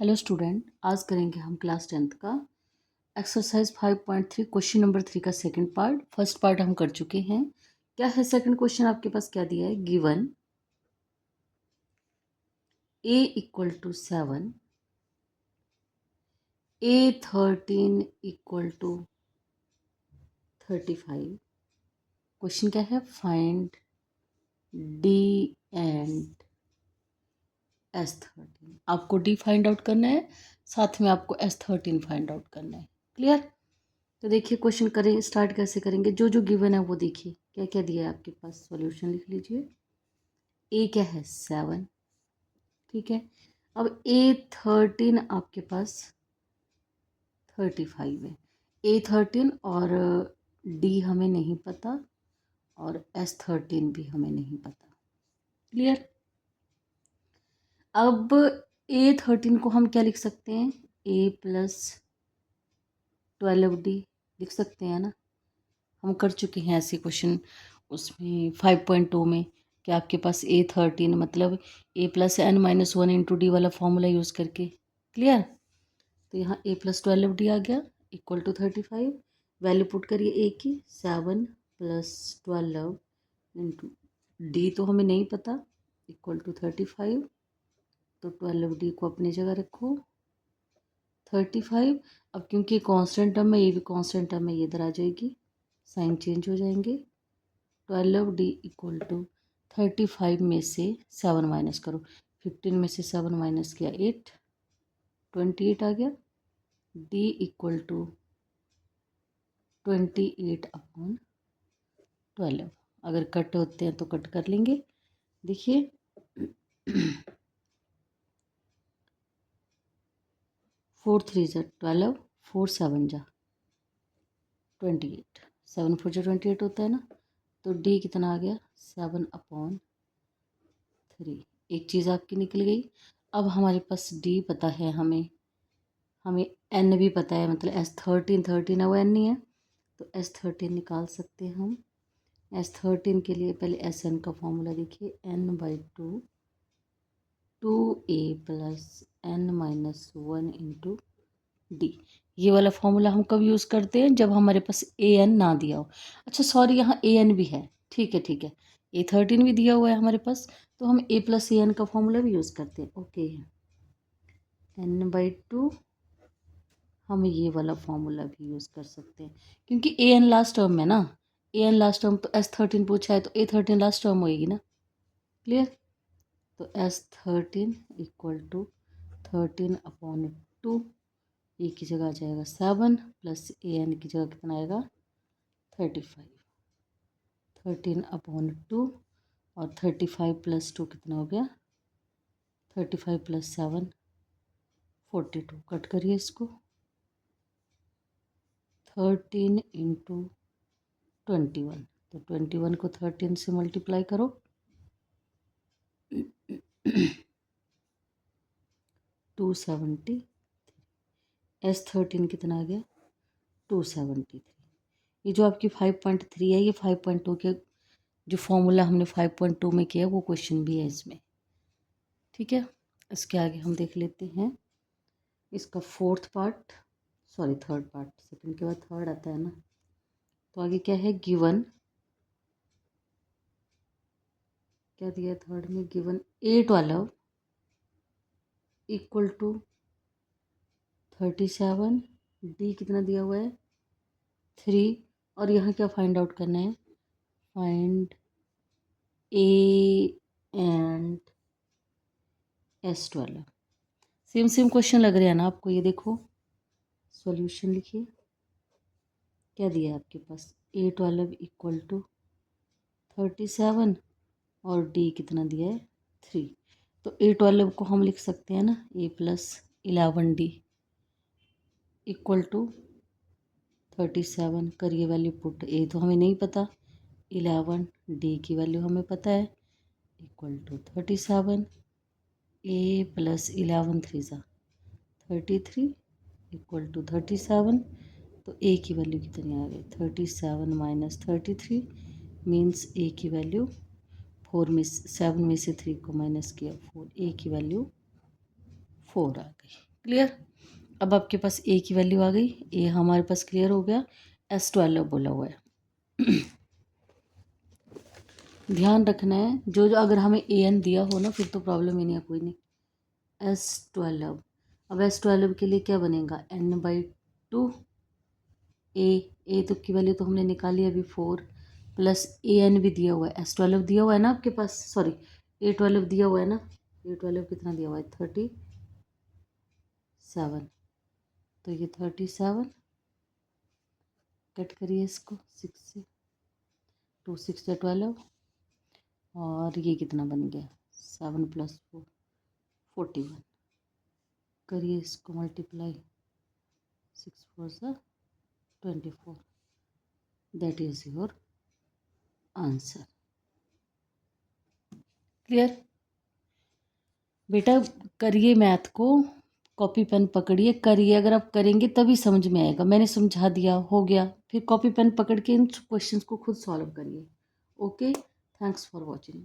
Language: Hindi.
हेलो स्टूडेंट, आज करेंगे हम क्लास 10th का एक्सरसाइज 5.3 क्वेश्चन नंबर 3 का सेकंड पार्ट। फर्स्ट पार्ट हम कर चुके हैं। क्या है सेकंड क्वेश्चन? आपके पास क्या दिया है? Given a equal to 7, a13 equal to 35। Question क्या है? Find d and S13। आपको d फाइंड आउट करना है, साथ में आपको S13 फाइंड आउट करना है। क्लियर? तो देखिए क्वेश्चन करें, स्टार्ट कैसे करेंगे। जो जो गिवन है वो देखिए क्या क्या दिया है आपके पास। सॉल्यूशन लिख लीजिए। ए क्या है? 7। ठीक है। अब A13 आपके पास 35 है। A13 और D हमें नहीं पता और S13 भी हमें नहीं पता। क्लियर? अब A13 को हम क्या लिख सकते हैं? A प्लस 12D लिख सकते हैं ना। हम कर चुके हैं ऐसे क्वेश्चन उसमें 5.2 में कि आपके पास A13 मतलब A+n-1 इंटू डी वाला फॉर्मूला यूज़ करके। क्लियर? तो यहाँ A+12D आ गया इक्वल टू 35। वैल्यू पुट करिए ए की। 7 + 12 इंटू डी तो हमें नहीं पता, इक्वल टू 35। तो 12D को अपनी जगह रखो 35। अब क्योंकि कांस्टेंट टर्म है, ये भी कांस्टेंट टर्म है, ये इधर आ जाएगी, साइन चेंज हो जाएंगे। 12D इक्वल टू 35 में से 7 माइनस करो। 15 में से 7 माइनस किया 8, 28 आ गया। D equal to 28/12। अगर कट होते हैं तो कट कर लेंगे। देखिए 4 3 ज़ा 12, 4 7 ज़ा 28, 7 4 ज़ा 28 होता है ना। तो D कितना आ गया? 7/3। एक चीज़ आपकी निकल गई। अब हमारे पास D पता है, हमें N भी पता है, मतलब S13 है वो N नहीं है, तो S13 निकाल सकते हैं हम। S13 के लिए पहले SN का फॉर्मूला देखिए। N/2 2A + n-1 into D. ये वाला फॉर्मूला हम कब यूज़ करते हैं? जब हमारे पास AN ना दिया हो। अच्छा सॉरी, यहाँ AN भी है। ठीक है ठीक है, A13 भी दिया हुआ है हमारे पास, तो हम A + AN का फॉर्मूला भी यूज़ करते हैं। ओके, N/2 हम ये वाला फॉर्मूला भी यूज़ कर सकते हैं क्योंकि AN लास्ट टर्म में ना। AN लास्ट टर्म तो S13 पूछा है, तो A13 लास्ट टर्म होएगी ना। क्लियर? तो S13 इक्वल टू 13/2। ए की जगह आ जाएगा 7 प्लस AN की जगह कितना आएगा? 35। 13/2 और 35 + 2 कितना हो गया? 35 + 7 42। कट करिए इसको। 13 इंटू 21, तो 21 को 13 से मल्टीप्लाई करो। 270। S13 कितना आ गया? 273। ये जो आपकी 5.3 है, ये 5.2 के जो फॉर्मूला हमने 5.2 में किया वो क्वेश्चन भी है इसमें। ठीक है, इसके आगे हम देख लेते हैं इसका fourth part, sorry third part. Second के बाद थर्ड आता है ना। तो आगे क्या है? गिवन क्या दिया है थर्ड में? Given A12 equal to 37। D कितना दिया हुआ है? 3। और यहाँ क्या फाइंड आउट करना है? Find A and S12। Same same question लग रहे हैं ना आपको? ये देखो सॉल्यूशन लिखिए। क्या दिया है आपके पास? A12 इक्वल टू 37 और D कितना दिया है? 3। तो A12 को हम लिख सकते हैं ना, A + 11D इक्वल टू 37। करिए वैल्यू पुट। A तो हमें नहीं पता, 11 D की वैल्यू हमें पता है, इक्वल टू 37। A + 11 3 ज़ा 33 इक्वल टू 37। तो A की वैल्यू कितनी आ गई? 37 - 33 मीन्स A की वैल्यू 4 में 7 में से 3 को माइनस किया 4, A की वैल्यू 4 आ गई। क्लियर। अब आपके पास ए की वैल्यू आ गई, ए हमारे पास क्लियर हो गया। S12 बोला हुआ है। ध्यान रखना है जो अगर हमें AN दिया हो ना फिर तो प्रॉब्लम ही नहीं है, कोई नहीं। S12, अब S12 के लिए क्या बनेगा, n/2 ए तो की वैल्यू तो हमने निकाली अभी 4 प्लस AN भी दिया हुआ है, S12 दिया हुआ है ना आपके पास, सॉरी A12 दिया हुआ है ना, A12 कितना दिया हुआ है 37, तो ये 37 कट करिए इसको 6 से, 2 6 से 12, और ये कितना बन गया 7 + 4 41, करिए इसको मल्टीप्लाई, 6 4 से 24, that is your answer. Clear. बेटा करिए मैथ को, कॉपी पेन पकड़िए करिए, अगर आप करेंगे तभी समझ में आएगा। मैंने समझा दिया हो गया, फिर कॉपी पेन पकड़ के इन क्वेश्चंस को खुद सॉल्व करिए। Okay, thanks for watching.